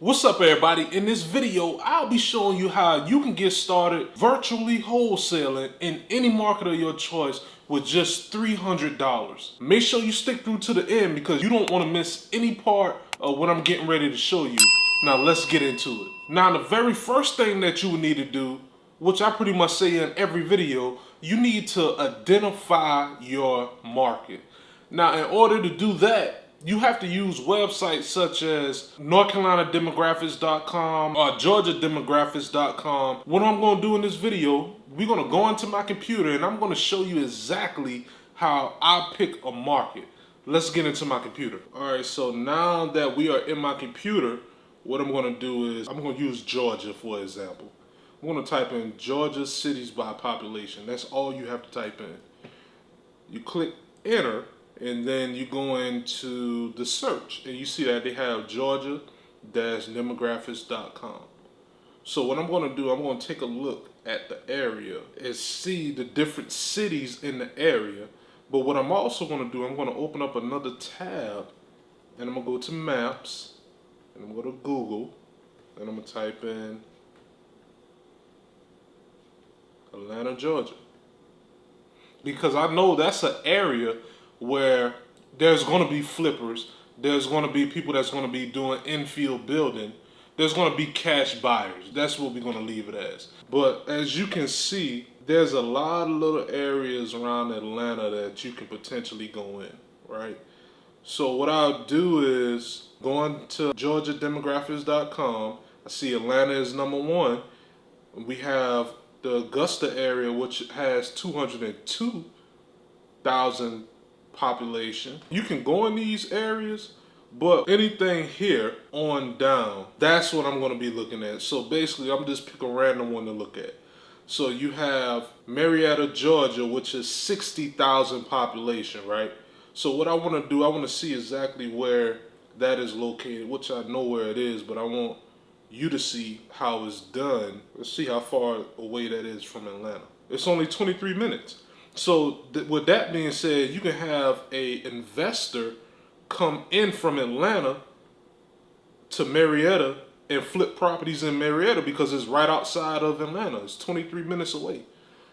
What's up, everybody? In this video, I'll be showing you how you can get started virtually wholesaling in any market of your choice with just $300. Make sure you stick through to the end because you don't want to miss any part of what I'm getting ready to show you. Now, let's get into it. Now, the very first thing that you will need to do, which I pretty much say in every video, you need to identify your market. Now, in order to do that, you have to use websites such as NorthCarolinaDemographics.com or GeorgiaDemographics.com. What I'm going to do in this video, we're going to go into my computer and I'm going to show you exactly how I pick a market. Let's get into my computer. All right, so now that we are in my computer, what I'm going to do is I'm going to use Georgia for example. I'm going to type in Georgia cities by population. That's all you have to type in. You click enter. And then you go into the search and you see that they have Georgia-demographics.com. So what I'm going to do, I'm going to take a look at the area and see the different cities in the area. But what I'm also going to do, I'm going to open up another tab and I'm going to go to maps and I'm going to go to Google and I'm going to type in Atlanta, Georgia. Because I know that's an area where there's going to be flippers, there's going to be people that's going to be doing infield building, there's going to be cash buyers. That's what we're going to leave it as. But as you can see, there's a lot of little areas around Atlanta that you can potentially go in, right? So what I'll do is go into GeorgiaDemographics.com. I see Atlanta is #1. We have the Augusta area, which has 202,000 population. You can go in these areas, but anything here on down, that's what I'm going to be looking at. So basically, I'm just picking a random one to look at. So you have Marietta, Georgia, which is 60,000 population, right? So what I want to do, I want to see exactly where that is located, which I know where it is, but I want you to see how it's done. Let's see how far away that is from Atlanta. It's only 23 minutes. So with that being said, you can have a investor come in from Atlanta to Marietta and flip properties in Marietta because it's right outside of Atlanta. It's 23 minutes away.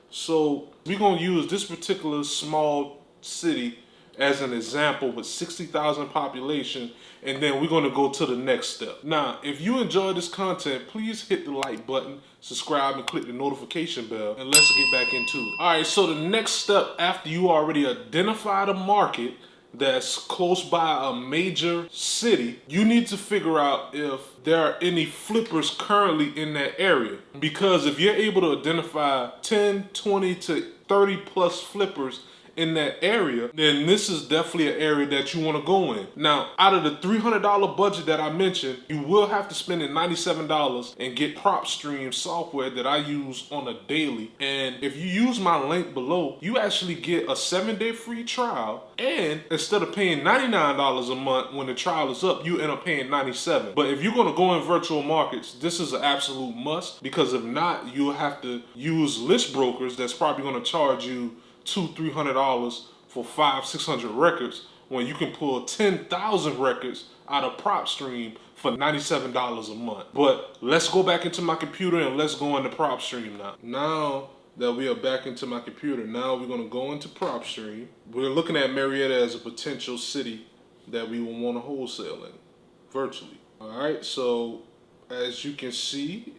So we're going to use this particular small city as an example with 60,000 population, and then we're going to go to the next step. Now, if you enjoy this content, please hit the like button, subscribe, and click the notification bell, and let's get back into it. All right, so the next step after you already identified a market that's close by a major city, you need to figure out if there are any flippers currently in that area. Because if you're able to identify 10, 20 to 30 plus flippers in that area, then this is definitely an area that you want to go in. Now, out of the $300 budget that I mentioned, you will have to spend $97 and get PropStream software that I use on a daily. And if you use my link below, you actually get a 7-day free trial. And instead of paying $99 a month when the trial is up, you end up paying $97. But if you're going to go in virtual markets, this is an absolute must, because if not, you'll have to use list brokers that's probably going to charge you $200-300 for 500-600 records, when you can pull 10,000 records out of PropStream for $97 a month. But let's go back into my computer and let's go into PropStream now. Now that we are back into my computer, now we're going to go into PropStream. We're looking at Marietta as a potential city that we will want to wholesale in virtually. All right, so as you can see,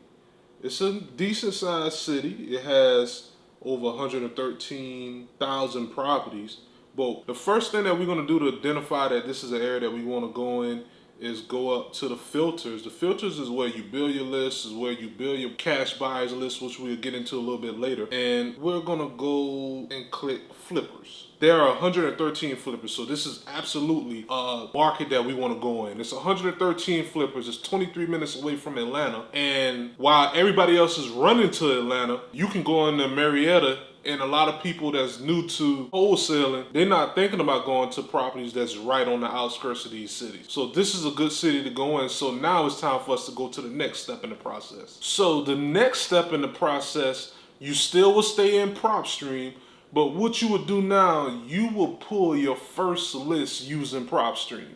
it's a decent sized city. It has over 113,000 properties. But the first thing that we're going to do to identify that this is an area that we want to go in is go up to the filters. The filters is where you build your list, is where you build your cash buyers list, which we'll get into a little bit later. And we're going to go and click flippers. There are 113 flippers, so this is absolutely a market that we want to go in. It's 113 flippers. It's 23 minutes away from Atlanta. And while everybody else is running to Atlanta, you can go into Marietta. And a lot of people that's new to wholesaling, they're not thinking about going to properties that's right on the outskirts of these cities. So this is a good city to go in. So now it's time for us to go to the next step in the process. So the next step in the process, you still will stay in PropStream, but what you would do now, you will pull your first list using PropStream.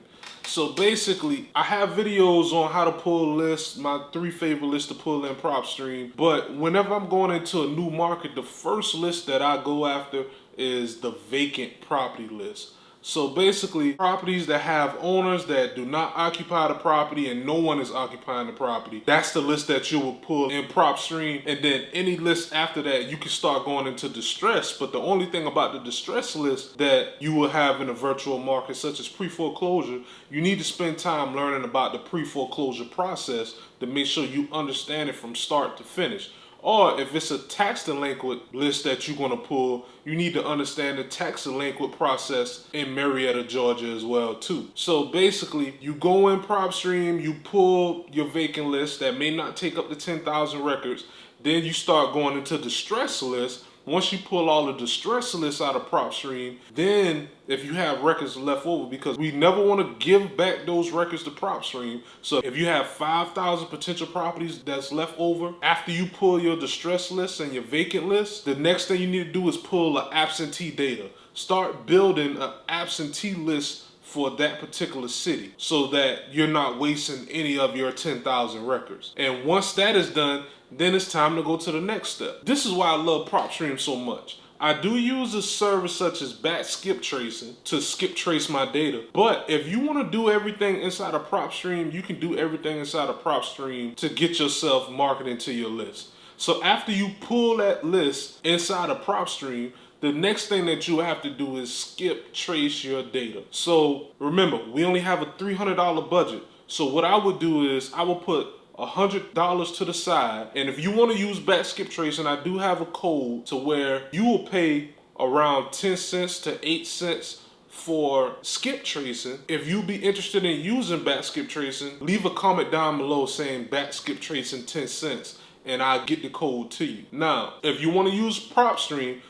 So basically, I have videos on how to pull lists, my 3 favorite lists to pull in PropStream. But whenever I'm going into a new market, the first list that I go after is the vacant property list. So basically, properties that have owners that do not occupy the property and no one is occupying the property, that's the list that you will pull in PropStream. And then any list after that, you can start going into distress. But the only thing about the distress list that you will have in a virtual market, such as pre-foreclosure, you need to spend time learning about the pre-foreclosure process to make sure you understand it from start to finish. Or if it's a tax delinquent list that you're going to pull, you need to understand the tax delinquent process in Marietta, Georgia as well too. So basically, you go in PropStream, you pull your vacant list that may not take up to 10,000 records. Then you start going into distress list. Once you pull all the distress lists out of PropStream, then if you have records left over, because we never want to give back those records to PropStream. So if you have 5,000 potential properties that's left over, after you pull your distress list and your vacant list, the next thing you need to do is pull the absentee data. Start building an absentee list for that particular city so that you're not wasting any of your 10,000 records. And once that is done, then it's time to go to the next step. This is why I love PropStream so much. I do use a service such as bat skip tracing to skip trace my data. But if you want to do everything inside of PropStream, you can do everything inside of PropStream to get yourself marketing to your list. So after you pull that list inside of PropStream, the next thing that you have to do is skip trace your data. So remember, we only have a $300 budget. So what I would do is I will put $100 to the side. And if you want to use back skip tracing, I do have a code to where you will pay around 10 cents to 8 cents for skip tracing. If you'd be interested in using back skip tracing, leave a comment down below saying back skip tracing 10 cents and I'll get the code to you. Now, if you want to use PropStream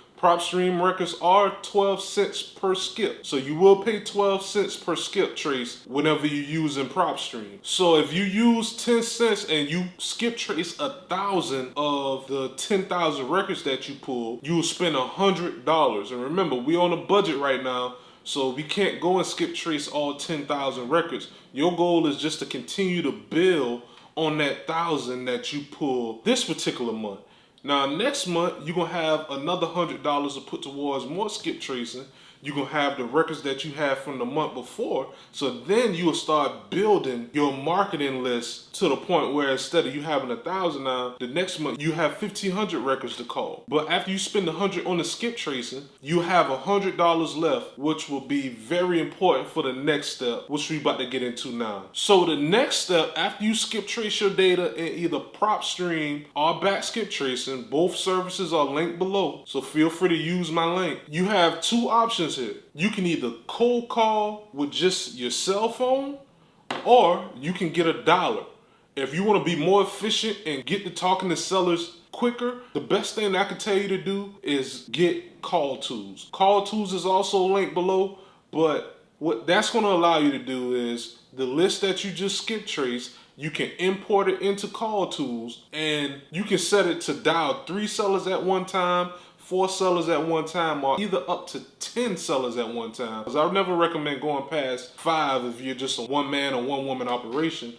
records are 12 cents per skip. So you will pay 12 cents per skip trace whenever you use in PropStream. So if you use 10 cents and you skip trace 1,000 of the 10,000 records that you pull, you will spend $100. And remember, we're on a budget right now, so we can't go and skip trace all 10,000 records. Your goal is just to continue to build on that 1,000 that you pull this particular month. Now, next month, you're going to have another $100 to put towards more skip tracing. You're going to have the records that you had from the month before. So then you will start building your marketing list to the point where instead of you having 1,000 now, the next month you have 1,500 records to call. But after you spend 100 on the skip tracing, you have $100 left, which will be very important for the next step, which we're about to get into now. So the next step, after you skip trace your data in either PropStream or back skip tracing, both services are linked below, so feel free to use my link. You have two options here. You can either cold call with just your cell phone, or you can get $1. If you want to be more efficient and get to talking to sellers quicker, the best thing I can tell you to do is get Call Tools. Call Tools is also linked below, but what that's going to allow you to do is the list that you just skip trace, you can import it into Call Tools and you can set it to dial 3 sellers at one time, 4 sellers at one time, or either up to 10 sellers at one time. Because I would never recommend going past 5 if you're just a one-man or one-woman operation.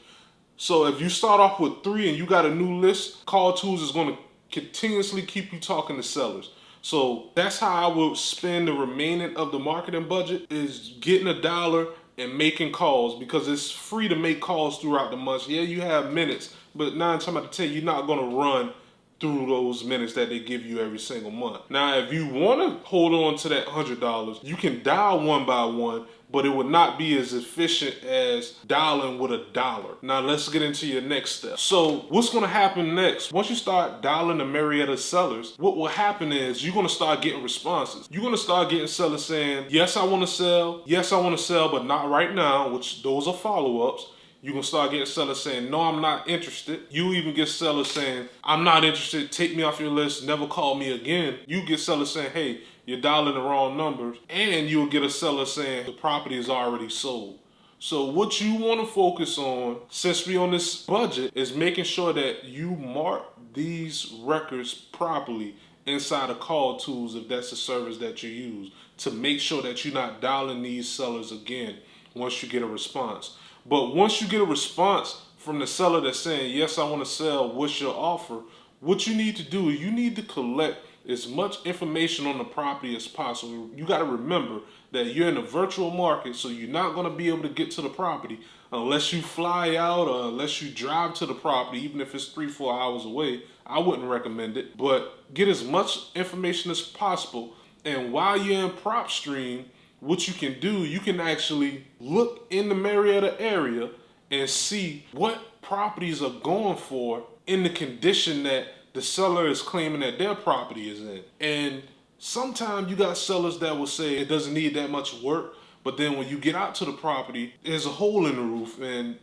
So if you start off with 3 and you got a new list, Call Tools is going to continuously keep you talking to sellers. So that's how I will spend the remaining of the marketing budget, is getting $1 and making calls, because it's free to make calls throughout the month. Yeah, you have minutes, but 9 times out of 10, you're not going to run through those minutes that they give you every single month. Now, if you want to hold on to that $100, you can dial one by one, but it would not be as efficient as dialing with $1. Now, let's get into your next step. So what's going to happen next? Once you start dialing the Marietta sellers, what will happen is you're going to start getting responses. You're going to start getting sellers saying, yes, I want to sell. Yes, I want to sell, but not right now, which those are follow-ups. You're going to start getting sellers saying, no, I'm not interested. You even get sellers saying, I'm not interested. Take me off your list. Never call me again. You get sellers saying, hey, you're dialing the wrong numbers. And you'll get a seller saying the property is already sold. So what you want to focus on, since we're on this budget, is making sure that you mark these records properly inside of Call Tools, if that's the service that you use, to make sure that you're not dialing these sellers again. once you get a response. But once you get a response from the seller that's saying, yes, I want to sell, what's your offer? What you need to do is you need to collect as much information on the property as possible. You got to remember that you're in a virtual market, so you're not going to be able to get to the property unless you fly out or unless you drive to the property, even if it's 3-4 hours away. I wouldn't recommend it, but get as much information as possible. And while you're in PropStream, what you can do, you can actually look in the Marietta area and see what properties are going for in the condition that the seller is claiming that their property is in. And sometimes you got sellers that will say it doesn't need that much work, but then when you get out to the property, there's a hole in the roof and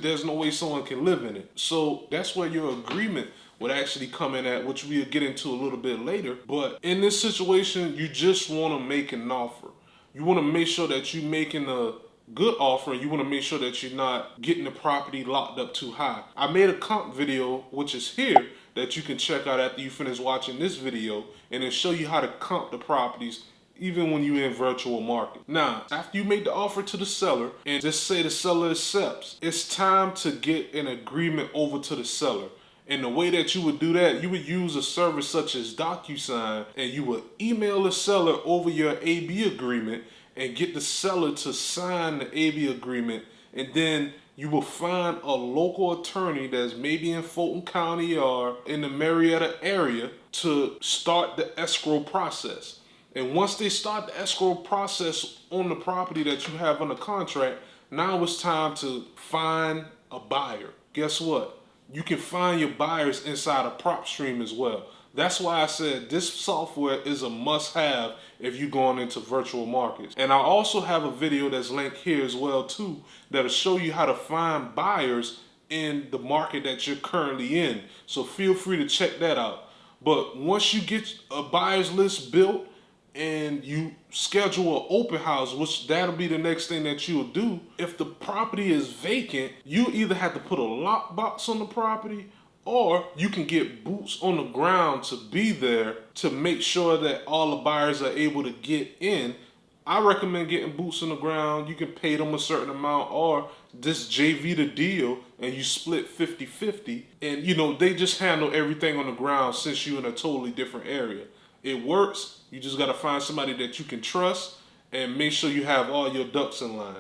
there's no way someone can live in it. So that's where your agreement would actually come in at, which we'll get into a little bit later. But in this situation, you just want to make an offer. You want to make sure that you're making a good offer, and you want to make sure that you're not getting the property locked up too high. I made a comp video, which is here, that you can check out after you finish watching this video, and it'll show you how to comp the properties even when you're in virtual market. Now, after you make the offer to the seller, and just say the seller accepts, it's time to get an agreement over to the seller. And the way that you would do that, you would use a service such as DocuSign, and you would email the seller over your AB agreement and get the seller to sign the AB agreement. And then you will find a local attorney that's maybe in Fulton County or in the Marietta area to start the escrow process. And once they start the escrow process on the property that you have under contract, now it's time to find a buyer. Guess what? You can find your buyers inside of PropStream as well. That's why I said this software is a must-have if you're going into virtual markets. And I also have a video that's linked here as well too, that'll show you how to find buyers in the market that you're currently in. So feel free to check that out. But once you get a buyer's list built and you schedule an open house, which that'll be the next thing that you'll do. If the property is vacant, you either have to put a lockbox on the property, or you can get boots on the ground to be there to make sure that all the buyers are able to get in. I recommend getting boots on the ground. You can pay them a certain amount, or just JV the deal and you split 50-50. And you know, they just handle everything on the ground since you're in a totally different area. It works. You just got to find somebody that you can trust and make sure you have all your ducks in line.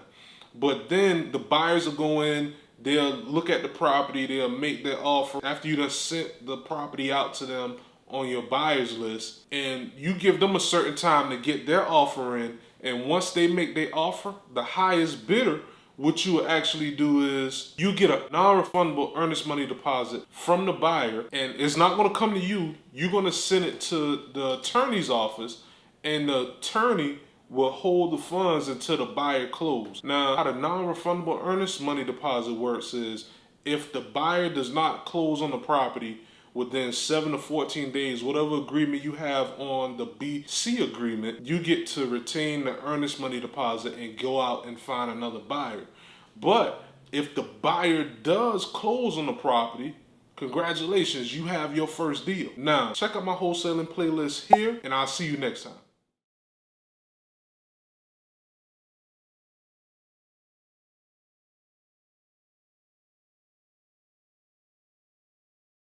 But then the buyers will go in, they'll look at the property, they'll make their offer after you done sent the property out to them on your buyers list, and you give them a certain time to get their offer in. And once they make their offer, the highest bidder, what you will actually do is you get a non-refundable earnest money deposit from the buyer, and it's not going to come to you. You're going to send it to the attorney's office, and the attorney will hold the funds until the buyer closes. Now, how the non-refundable earnest money deposit works is if the buyer does not close on the property within 7 to 14 days, whatever agreement you have on the BC agreement, you get to retain the earnest money deposit and go out and find another buyer. But if the buyer does close on the property, congratulations, you have your first deal. Now, check out my wholesaling playlist here, and I'll see you next time.